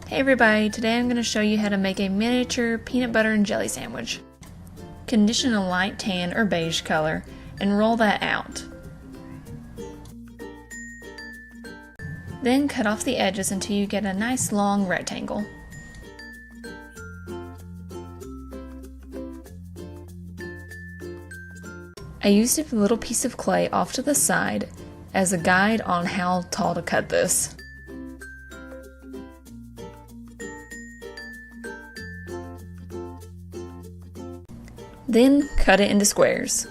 Hey everybody, today I'm going to show you how to make a miniature peanut butter and jelly sandwich. Condition a light tan or beige color and roll that out. Then cut off the edges until you get a nice long rectangle. I used a little piece of clay off to the side as a guide on how tall to cut this. Then cut it into squares.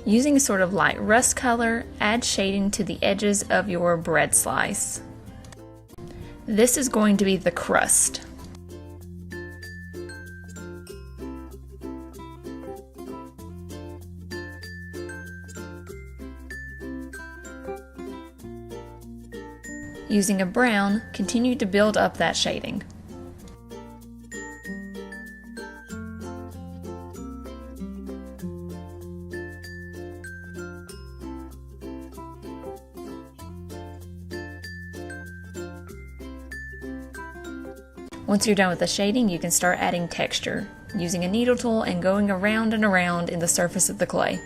Using a sort of light rust color, add shading to the edges of your bread slice. This is going to be the crust. Using a brown, continue to build up that shading. Once you're done with the shading, you can start adding texture, using a needle tool and going around and around in the surface of the clay.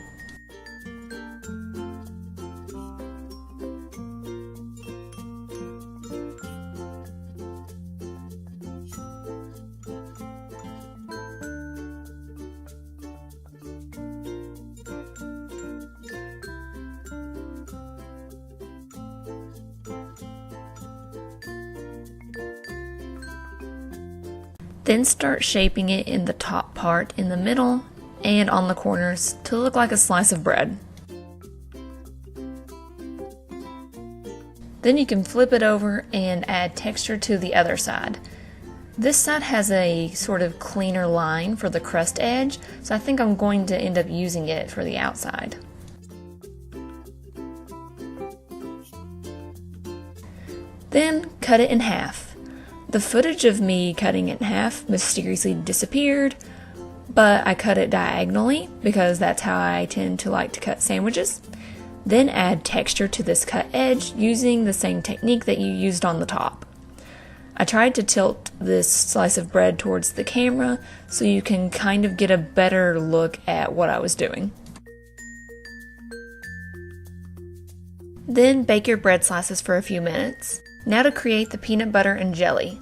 Then start shaping it in the top part, in the middle, and on the corners to look like a slice of bread. Then you can flip it over and add texture to the other side. This side has a sort of cleaner line for the crust edge, so I think I'm going to end up using it for the outside. Then cut it in half. The footage of me cutting it in half mysteriously disappeared, but I cut it diagonally because that's how I tend to like to cut sandwiches. Then add texture to this cut edge using the same technique that you used on the top. I tried to tilt this slice of bread towards the camera so you can kind of get a better look at what I was doing. Then bake your bread slices for a few minutes. Now to create the peanut butter and jelly.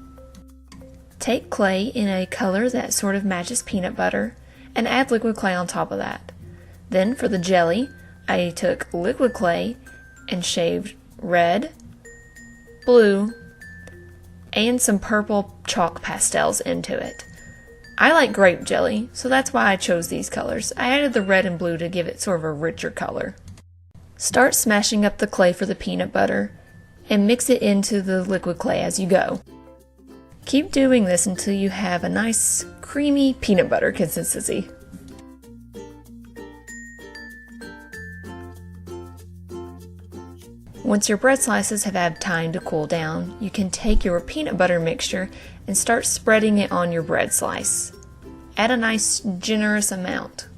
Take clay in a color that sort of matches peanut butter and add liquid clay on top of that. Then for the jelly, I took liquid clay and shaved red, blue, and some purple chalk pastels into it. I like grape jelly, so that's why I chose these colors. I added the red and blue to give it sort of a richer color. Start smashing up the clay for the peanut butter and mix it into the liquid clay as you go. Keep doing this until you have a nice creamy peanut butter consistency. Once your bread slices have had time to cool down, you can take your peanut butter mixture and start spreading it on your bread slice. Add a nice generous amount.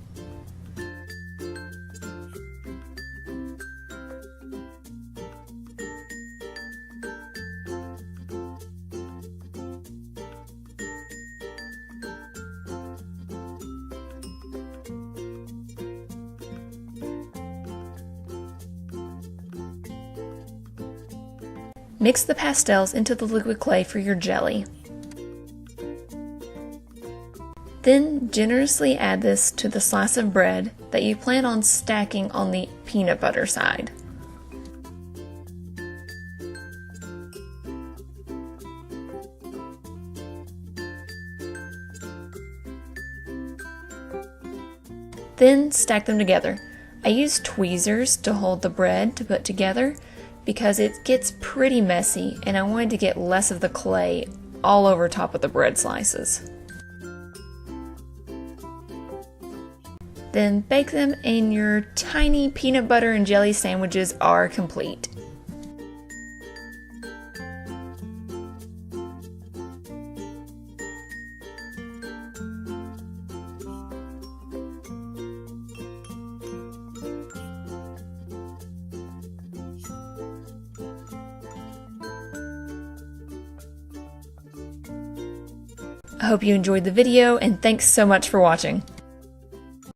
Mix the pastels into the liquid clay for your jelly. Then generously add this to the slice of bread that you plan on stacking on the peanut butter side. Then stack them together. I use tweezers to hold the bread to put together because it gets pretty messy and I wanted to get less of the clay all over top of the bread slices. Then bake them and your tiny peanut butter and jelly sandwiches are complete. I hope you enjoyed the video, and thanks so much for watching.